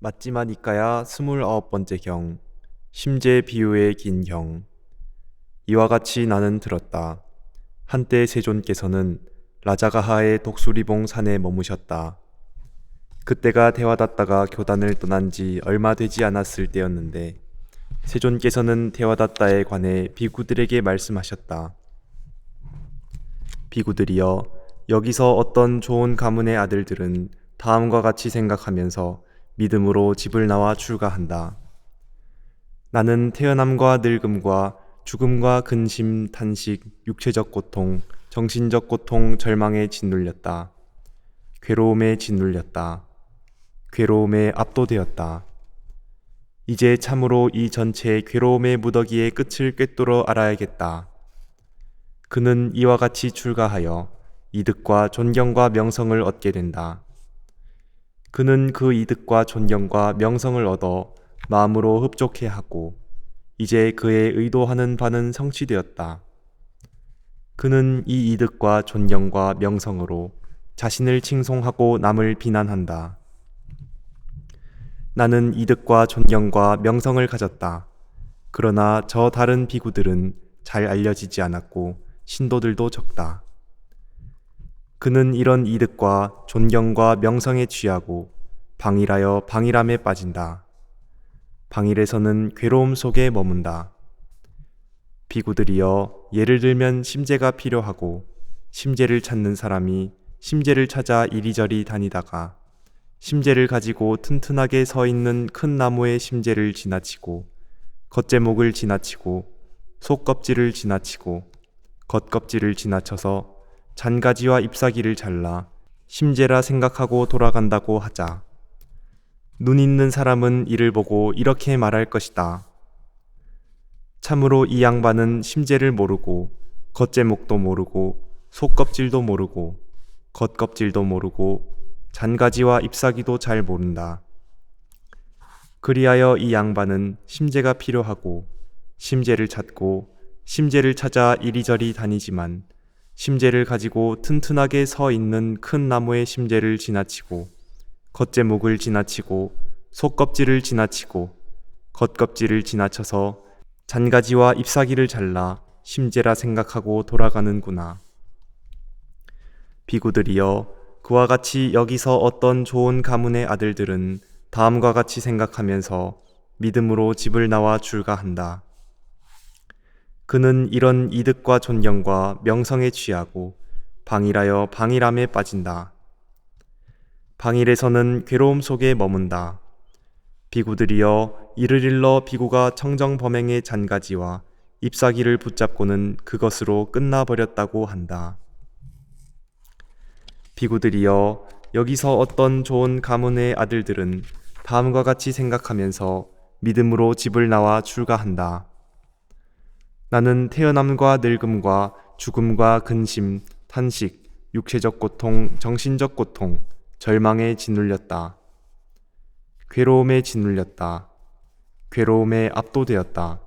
맞지만 이까야 29번째 경, 심재 비유의 긴 경. 이와 같이 나는 들었다. 한때 세존께서는 라자가하의 독수리봉 산에 머무셨다. 그때가 데와다tta가 교단을 떠난 지 얼마 되지 않았을 때였는데 세존께서는 데와다tta에 관해 비구들에게 말씀하셨다. 비구들이여, 여기서 어떤 좋은 가문의 아들들은 다음과 같이 생각하면서 믿음으로 집을 나와 출가한다. 나는 태어남과 늙음과 죽음과 근심, 탄식, 육체적 고통, 정신적 고통, 절망에 짓눌렸다. 괴로움에 짓눌렸다. 괴로움에 압도되었다. 이제 참으로 이 전체의 괴로움의 무더기의 끝을 꿰뚫어 알아야겠다. 그는 이와 같이 출가하여 이득과 존경과 명성을 얻게 된다. 그는 그 이득과 존경과 명성을 얻어 마음으로 흡족해하고 이제 그의 의도하는 바는 성취되었다. 그는 이 이득과 존경과 명성으로 자신을 칭송하고 남을 비난한다. 나는 이득과 존경과 명성을 가졌다. 그러나 저 다른 비구들은 잘 알려지지 않았고 신도들도 적다. 그는 이런 이득과 존경과 명성에 취하고 방일하여 방일함에 빠진다. 방일에서는 괴로움 속에 머문다. 비구들이여, 예를 들면 심재가 필요하고 심재를 찾는 사람이 심재를 찾아 이리저리 다니다가 심재를 가지고 튼튼하게 서 있는 큰 나무의 심재를 지나치고 겉제목을 지나치고 속껍질을 지나치고 겉껍질을 지나쳐서 잔가지와 잎사귀를 잘라 심재라 생각하고 돌아간다고 하자. 눈 있는 사람은 이를 보고 이렇게 말할 것이다. 참으로 이 양반은 심재를 모르고 겉제목도 모르고 속껍질도 모르고 겉껍질도 모르고 잔가지와 잎사귀도 잘 모른다. 그리하여 이 양반은 심재가 필요하고 심재를 찾고 심재를 찾아 이리저리 다니지만 심재를 가지고 튼튼하게 서 있는 큰 나무의 심재를 지나치고 겉제목을 지나치고 속껍질을 지나치고 겉껍질을 지나쳐서 잔가지와 잎사귀를 잘라 심재라 생각하고 돌아가는구나. 비구들이여, 그와 같이 여기서 어떤 좋은 가문의 아들들은 다음과 같이 생각하면서 믿음으로 집을 나와 출가한다. 그는 이런 이득과 존경과 명성에 취하고 방일하여 방일함에 빠진다. 방일에서는 괴로움 속에 머문다. 비구들이여, 이를 일러 비구가 청정범행의 잔가지와 잎사귀를 붙잡고는 그것으로 끝나버렸다고 한다. 비구들이여, 여기서 어떤 좋은 가문의 아들들은 다음과 같이 생각하면서 믿음으로 집을 나와 출가한다. 나는 태어남과 늙음과 죽음과 근심, 탄식, 육체적 고통, 정신적 고통, 절망에 짓눌렸다. 괴로움에 짓눌렸다. 괴로움에 압도되었다.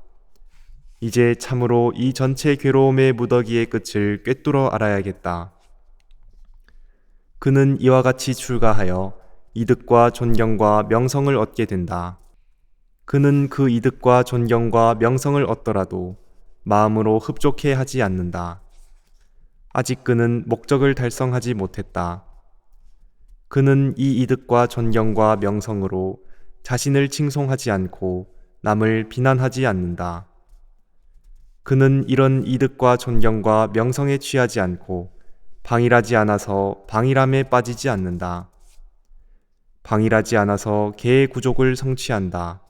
이제 참으로 이 전체 괴로움의 무더기의 끝을 꿰뚫어 알아야겠다. 그는 이와 같이 출가하여 이득과 존경과 명성을 얻게 된다. 그는 그 이득과 존경과 명성을 얻더라도 마음으로 흡족해 하지 않는다. 아직 그는 목적을 달성하지 못했다. 그는 이 이득과 존경과 명성으로 자신을 칭송하지 않고 남을 비난하지 않는다. 그는 이런 이득과 존경과 명성에 취하지 않고 방일하지 않아서 방일함에 빠지지 않는다. 방일하지 않아서 개의 구족을 성취한다.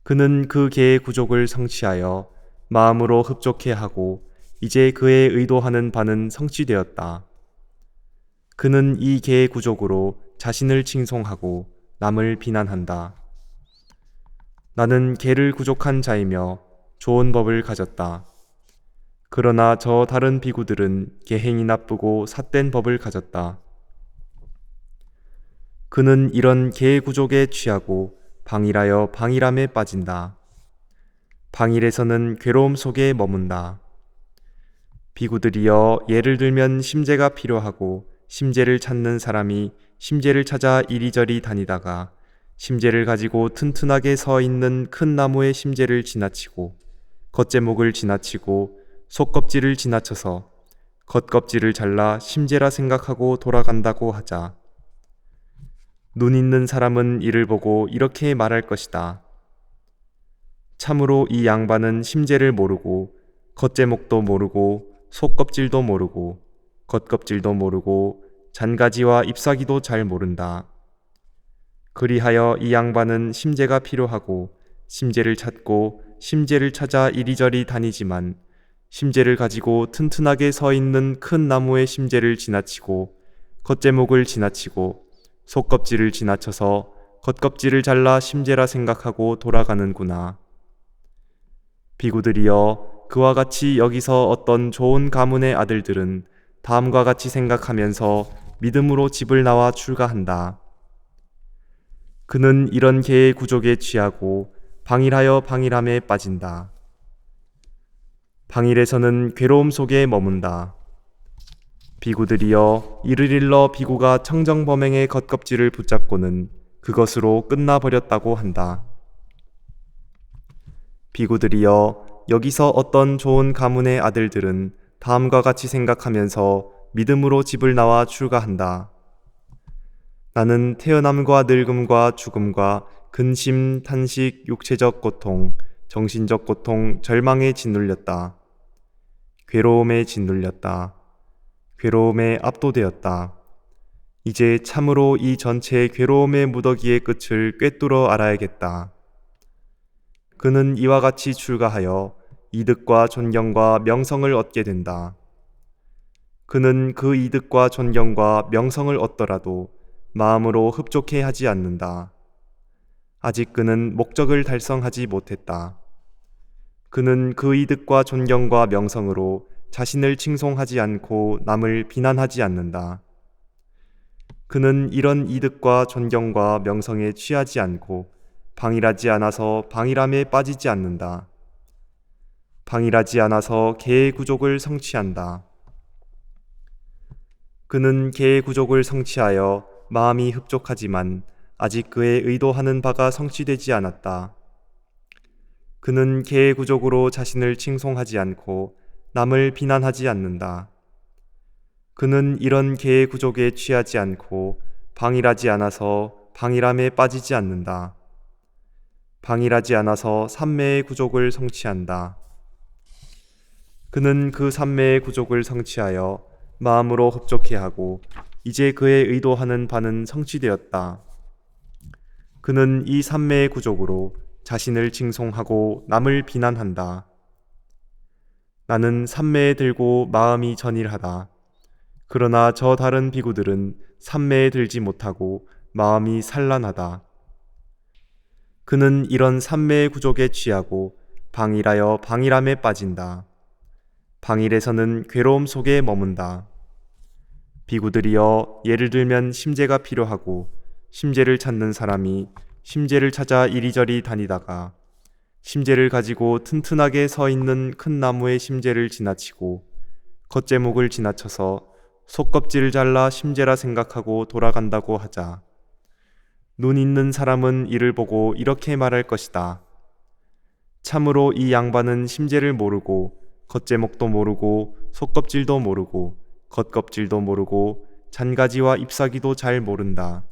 그는 그 개의 구족을 성취하여 마음으로 흡족해하고 이제 그의 의도하는 바는 성취되었다. 그는 이 개의 구족으로 자신을 칭송하고 남을 비난한다. 나는 개를 구족한 자이며 좋은 법을 가졌다. 그러나 저 다른 비구들은 계행이 나쁘고 삿된 법을 가졌다. 그는 이런 개의 구족에 취하고 방일하여 방일함에 빠진다. 방일에서는 괴로움 속에 머문다. 비구들이여, 예를 들면 심재가 필요하고 심재를 찾는 사람이 심재를 찾아 이리저리 다니다가 심재를 가지고 튼튼하게 서 있는 큰 나무의 심재를 지나치고 겉제목을 지나치고 속껍질을 지나쳐서 겉껍질을 잘라 심재라 생각하고 돌아간다고 하자. 눈 있는 사람은 이를 보고 이렇게 말할 것이다. 참으로 이 양반은 심재를 모르고 겉제목도 모르고 속껍질도 모르고 겉껍질도 모르고 잔가지와 잎사귀도 잘 모른다. 그리하여 이 양반은 심재가 필요하고 심재를 찾고 심재를 찾아 이리저리 다니지만 심재를 가지고 튼튼하게 서 있는 큰 나무의 심재를 지나치고 겉제목을 지나치고 속껍질을 지나쳐서 겉껍질을 잘라 심재라 생각하고 돌아가는구나. 비구들이여, 그와 같이 여기서 어떤 좋은 가문의 아들들은 다음과 같이 생각하면서 믿음으로 집을 나와 출가한다. 그는 이런 개의 구족에 취하고 방일하여 방일함에 빠진다. 방일에서는 괴로움 속에 머문다. 비구들이여, 이를 일러 비구가 청정범행의 겉껍질을 붙잡고는 그것으로 끝나버렸다고 한다. 비구들이여, 여기서 어떤 좋은 가문의 아들들은 다음과 같이 생각하면서 믿음으로 집을 나와 출가한다. 나는 태어남과 늙음과 죽음과 근심, 탄식, 육체적 고통, 정신적 고통, 절망에 짓눌렸다. 괴로움에 짓눌렸다. 괴로움에 압도되었다. 이제 참으로 이 전체의 괴로움의 무더기의 끝을 꿰뚫어 알아야겠다. 그는 이와 같이 출가하여 이득과 존경과 명성을 얻게 된다. 그는 그 이득과 존경과 명성을 얻더라도 마음으로 흡족해 하지 않는다. 아직 그는 목적을 달성하지 못했다. 그는 그 이득과 존경과 명성으로 자신을 칭송하지 않고 남을 비난하지 않는다. 그는 이런 이득과 존경과 명성에 취하지 않고 방일하지 않아서 방일함에 빠지지 않는다. 방일하지 않아서 개의 구족을 성취한다. 그는 개의 구족을 성취하여 마음이 흡족하지만 아직 그의 의도하는 바가 성취되지 않았다. 그는 개의 구족으로 자신을 칭송하지 않고 남을 비난하지 않는다. 그는 이런 개의 구족에 취하지 않고 방일하지 않아서 방일함에 빠지지 않는다. 방일하지 않아서 삼매의 구족을 성취한다. 그는 그 삼매의 구족을 성취하여 마음으로 흡족해하고 이제 그의 의도하는 바는 성취되었다. 그는 이 삼매의 구족으로 자신을 칭송하고 남을 비난한다. 나는 삼매에 들고 마음이 전일하다. 그러나 저 다른 비구들은 삼매에 들지 못하고 마음이 산란하다. 그는 이런 삼매의 구족에 취하고 방일하여 방일함에 빠진다. 방일에서는 괴로움 속에 머문다. 비구들이여, 예를 들면 심재가 필요하고 심재를 찾는 사람이 심재를 찾아 이리저리 다니다가 심재를 가지고 튼튼하게 서 있는 큰 나무의 심재를 지나치고 겉제목을 지나쳐서 속껍질을 잘라 심재라 생각하고 돌아간다고 하자. 눈 있는 사람은 이를 보고 이렇게 말할 것이다. 참으로 이 양반은 심재를 모르고 겉제목도 모르고 속껍질도 모르고 겉껍질도 모르고 잔가지와 잎사귀도 잘 모른다.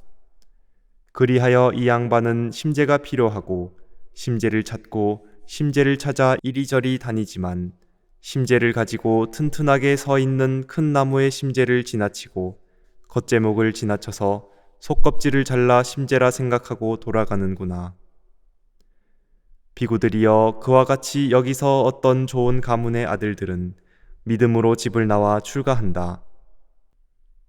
그리하여 이 양반은 심재가 필요하고 심재를 찾고 심재를 찾아 이리저리 다니지만 심재를 가지고 튼튼하게 서 있는 큰 나무의 심재를 지나치고 겉제목을 지나쳐서 속껍질을 잘라 심재라 생각하고 돌아가는구나. 비구들이여, 그와 같이 여기서 어떤 좋은 가문의 아들들은 믿음으로 집을 나와 출가한다.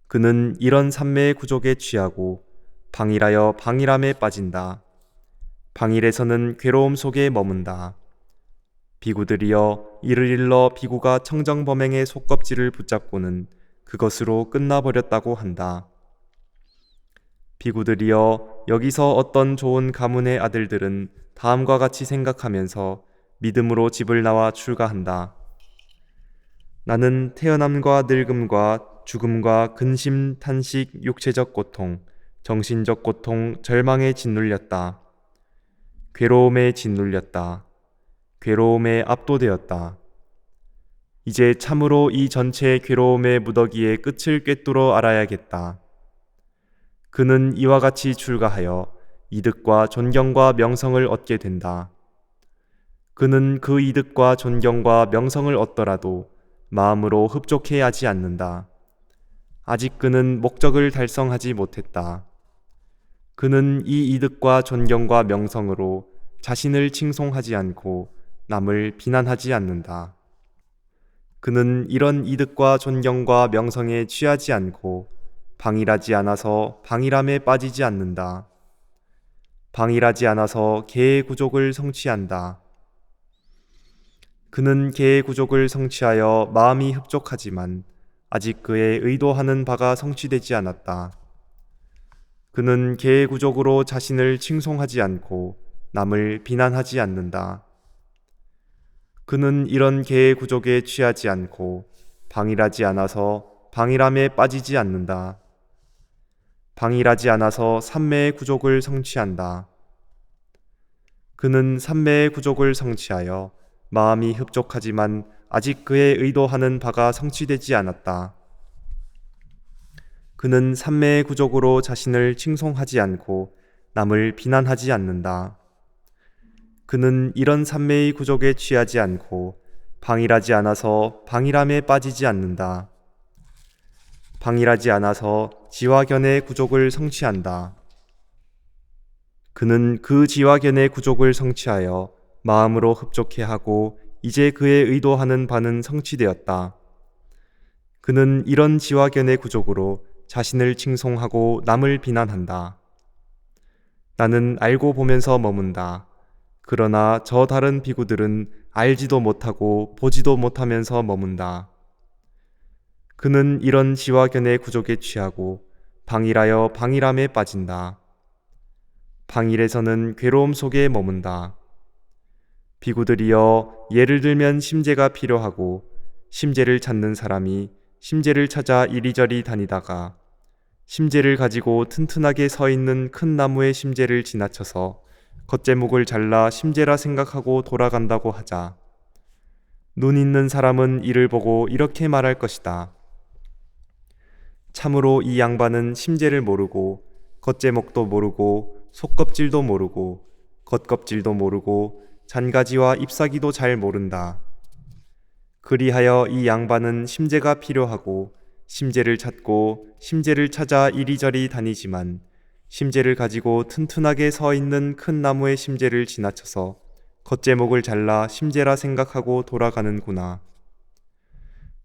그는 이런 삼매의 구족에 취하고 방일하여 방일함에 빠진다. 방일에서는 괴로움 속에 머문다. 비구들이여, 이를 일러 비구가 청정범행의 속껍질을 붙잡고는 그것으로 끝나버렸다고 한다. 비구들이여, 여기서 어떤 좋은 가문의 아들들은 다음과 같이 생각하면서 믿음으로 집을 나와 출가한다. 나는 태어남과 늙음과 죽음과 근심, 탄식, 육체적 고통, 정신적 고통, 절망에 짓눌렸다. 괴로움에 짓눌렸다. 괴로움에 압도되었다. 이제 참으로 이 전체 괴로움의 무더기의 끝을 꿰뚫어 알아야겠다. 그는 이와 같이 출가하여 이득과 존경과 명성을 얻게 된다. 그는 그 이득과 존경과 명성을 얻더라도 마음으로 흡족해 하지 않는다. 아직 그는 목적을 달성하지 못했다. 그는 이 이득과 존경과 명성으로 자신을 칭송하지 않고 남을 비난하지 않는다. 그는 이런 이득과 존경과 명성에 취하지 않고 방일하지 않아서 방일함에 빠지지 않는다. 방일하지 않아서 개의 구족을 성취한다. 그는 개의 구족을 성취하여 마음이 흡족하지만 아직 그의 의도하는 바가 성취되지 않았다. 그는 개의 구족으로 자신을 칭송하지 않고 남을 비난하지 않는다. 그는 이런 개의 구족에 취하지 않고 방일하지 않아서 방일함에 빠지지 않는다. 방일하지 않아서 삼매의 구족을 성취한다. 그는 삼매의 구족을 성취하여 마음이 흡족하지만 아직 그의 의도하는 바가 성취되지 않았다. 그는 삼매의 구족으로 자신을 칭송하지 않고 남을 비난하지 않는다. 그는 이런 삼매의 구족에 취하지 않고 방일하지 않아서 방일함에 빠지지 않는다. 방일하지 않아서 지화견의 구족을 성취한다. 그는 그 지화견의 구족을 성취하여 마음으로 흡족해하고 이제 그의 의도하는 바는 성취되었다. 그는 이런 지화견의 구족으로 자신을 칭송하고 남을 비난한다. 나는 알고 보면서 머문다. 그러나 저 다른 비구들은 알지도 못하고 보지도 못하면서 머문다. 그는 이런 지화견의 구족에 취하고 방일하여 방일함에 빠진다. 방일에서는 괴로움 속에 머문다. 비구들이여, 예를 들면 심재가 필요하고 심재를 찾는 사람이 심재를 찾아 이리저리 다니다가 심재를 가지고 튼튼하게 서 있는 큰 나무의 심재를 지나쳐서 겉제목을 잘라 심재라 생각하고 돌아간다고 하자. 눈 있는 사람은 이를 보고 이렇게 말할 것이다. 참으로 이 양반은 심재를 모르고 겉제목도 모르고 속껍질도 모르고 겉껍질도 모르고 잔가지와 잎사귀도 잘 모른다. 그리하여 이 양반은 심재가 필요하고 심재를 찾고 심재를 찾아 이리저리 다니지만 심재를 가지고 튼튼하게 서 있는 큰 나무의 심재를 지나쳐서 겉제목을 잘라 심재라 생각하고 돌아가는구나.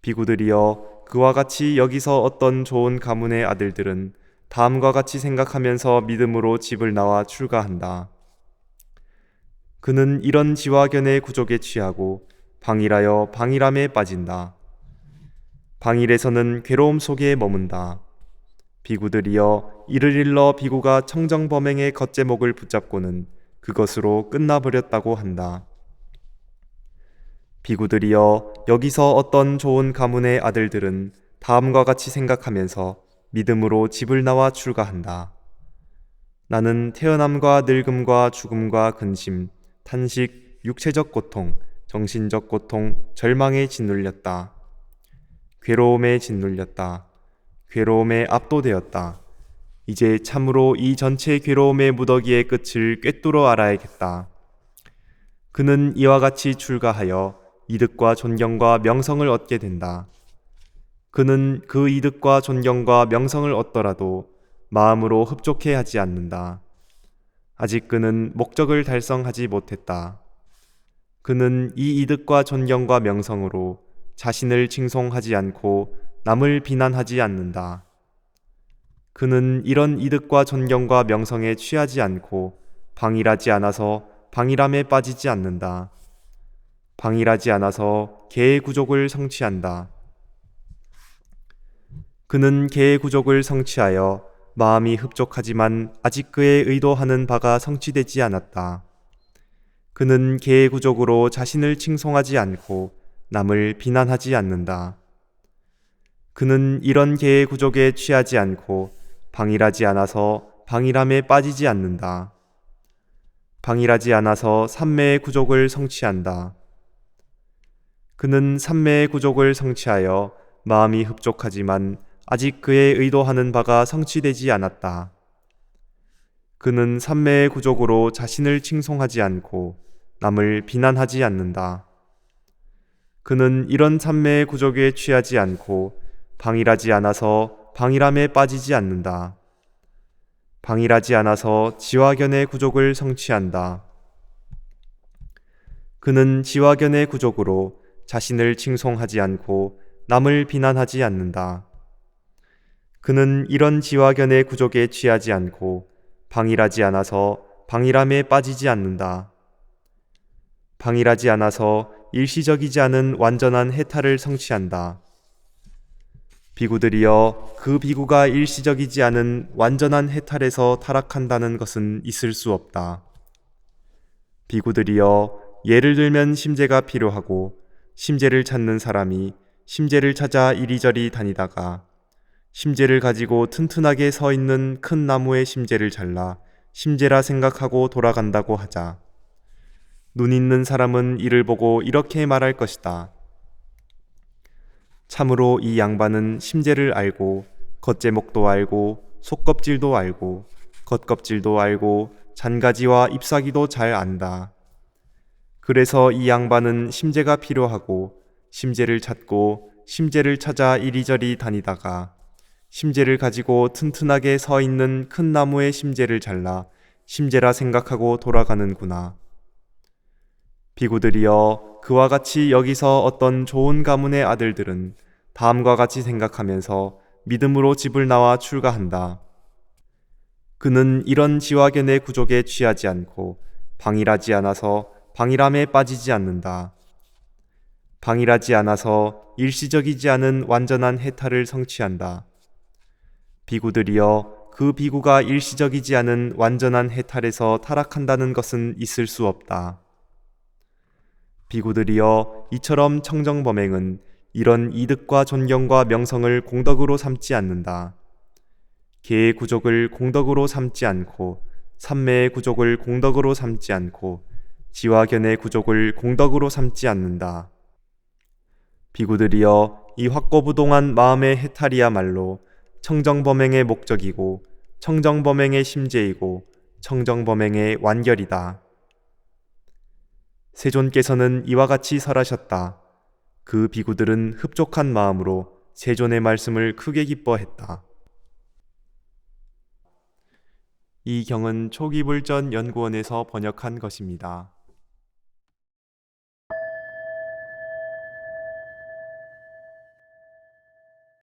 비구들이여, 그와 같이 여기서 어떤 좋은 가문의 아들들은 다음과 같이 생각하면서 믿음으로 집을 나와 출가한다. 그는 이런 지화견의 구족에 취하고 방일하여 방일함에 빠진다. 방일에서는 괴로움 속에 머문다. 비구들이여, 이를 일러 비구가 청정범행의 겉제목을 붙잡고는 그것으로 끝나버렸다고 한다. 비구들이여, 여기서 어떤 좋은 가문의 아들들은 다음과 같이 생각하면서 믿음으로 집을 나와 출가한다. 나는 태어남과 늙음과 죽음과 근심, 탄식, 육체적 고통, 정신적 고통, 절망에 짓눌렸다. 괴로움에 짓눌렸다. 괴로움에 압도되었다. 이제 참으로 이 전체 괴로움의 무더기의 끝을 꿰뚫어 알아야겠다. 그는 이와 같이 출가하여 이득과 존경과 명성을 얻게 된다. 그는 그 이득과 존경과 명성을 얻더라도 마음으로 흡족해 하지 않는다. 아직 그는 목적을 달성하지 못했다. 그는 이 이득과 존경과 명성으로 자신을 칭송하지 않고 남을 비난하지 않는다. 그는 이런 이득과 존경과 명성에 취하지 않고 방일하지 않아서 방일함에 빠지지 않는다. 방일하지 않아서 개의 구족을 성취한다. 그는 개의 구족을 성취하여 마음이 흡족하지만 아직 그의 의도하는 바가 성취되지 않았다. 그는 개의 구족으로 자신을 칭송하지 않고 남을 비난하지 않는다. 그는 이런 개의 구족에 취하지 않고 방일하지 않아서 방일함에 빠지지 않는다. 방일하지 않아서 삼매의 구족을 성취한다. 그는 삼매의 구족을 성취하여 마음이 흡족하지만 아직 그의 의도하는 바가 성취되지 않았다. 그는 삼매의 구족으로 자신을 칭송하지 않고 남을 비난하지 않는다. 그는 이런 삼매의 구족에 취하지 않고 방일하지 않아서 방일함에 빠지지 않는다. 방일하지 않아서 지화견의 구족을 성취한다. 그는 지화견의 구족으로 자신을 칭송하지 않고 남을 비난하지 않는다. 그는 이런 지화견의 구족에 취하지 않고 방일하지 않아서 방일함에 빠지지 않는다. 방일하지 않아서 일시적이지 않은 완전한 해탈을 성취한다. 비구들이여, 그 비구가 일시적이지 않은 완전한 해탈에서 타락한다는 것은 있을 수 없다. 비구들이여, 예를 들면 심제가 필요하고 심제를 찾는 사람이 심제를 찾아 이리저리 다니다가 심제를 가지고 튼튼하게 서 있는 큰 나무의 심제를 잘라 심제라 생각하고 돌아간다고 하자. 눈 있는 사람은 이를 보고 이렇게 말할 것이다. 참으로 이 양반은 심제를 알고 겉제목도 알고 속껍질도 알고 겉껍질도 알고 잔가지와 잎사귀도 잘 안다. 그래서 이 양반은 심제가 필요하고 심제를 찾고 심제를 찾아 이리저리 다니다가 심제를 가지고 튼튼하게 서 있는 큰 나무의 심제를 잘라 심제라 생각하고 돌아가는구나. 비구들이여, 그와 같이 여기서 어떤 좋은 가문의 아들들은 다음과 같이 생각하면서 믿음으로 집을 나와 출가한다. 그는 이런 지화견의 구족에 취하지 않고 방일하지 않아서 방일함에 빠지지 않는다. 방일하지 않아서 일시적이지 않은 완전한 해탈을 성취한다. 비구들이여, 그 비구가 일시적이지 않은 완전한 해탈에서 타락한다는 것은 있을 수 없다. 비구들이여, 이처럼 청정범행은 이런 이득과 존경과 명성을 공덕으로 삼지 않는다. 개의 구족을 공덕으로 삼지 않고 삼매의 구족을 공덕으로 삼지 않고 지화견의 구족을 공덕으로 삼지 않는다. 비구들이여, 이 확고부동한 마음의 해탈이야말로 청정범행의 목적이고 청정범행의 심제이고 청정범행의 완결이다. 세존께서는 이와 같이 설하셨다. 그 비구들은 흡족한 마음으로 세존의 말씀을 크게 기뻐했다. 이 경은 초기불전 연구원에서 번역한 것입니다.